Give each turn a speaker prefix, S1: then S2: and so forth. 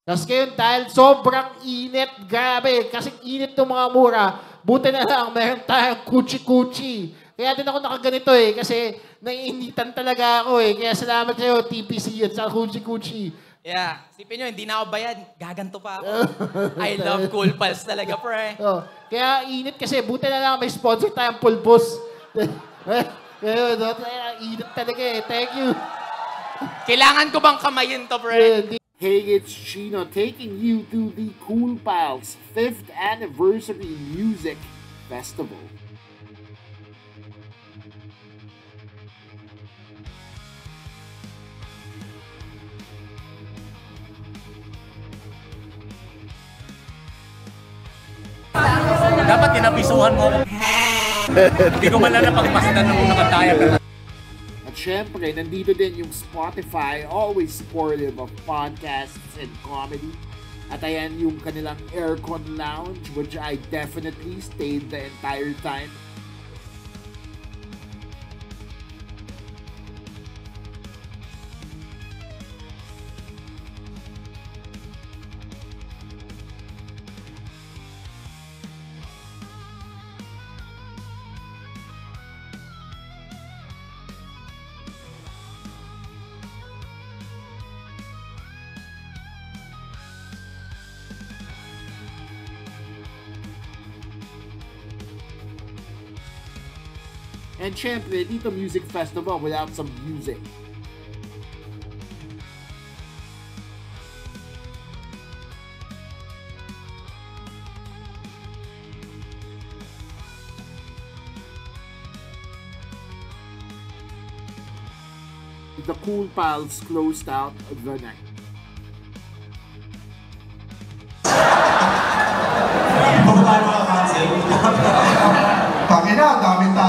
S1: Tapos ngayon, dahil sobrang init, grabe, kasi init ng mga mura, buti na lang, meron tayong kuchi-kuchi. Kaya din ako nakaganito kasi naiinitan talaga ako Kaya salamat sa'yo, TPC at sa kuchi-kuchi.
S2: Yeah, sipin nyo, hindi na ako bayad, gaganto pa ako. I love Cool Pals talaga, pre.
S1: Kaya init kasi, buti na lang may sponsor tayong pulbos. Init talaga Thank you.
S2: Kailangan ko bang kamayin to, pre?
S3: Hey, it's Chino taking you to the Cool Pals 5th Anniversary Music Festival.
S4: Dapat tinapisuhan mo ako. Hindi ko man lang napagmasdan ng nakataya ka.
S3: At syempre, nandito din yung Spotify, always supportive of podcasts and comedy. At ayan yung kanilang aircon lounge, which I definitely stayed the entire time. And syempre, dito music festival without some music. The Cool Pals closed out the night.
S5: Pangina, dami tayo.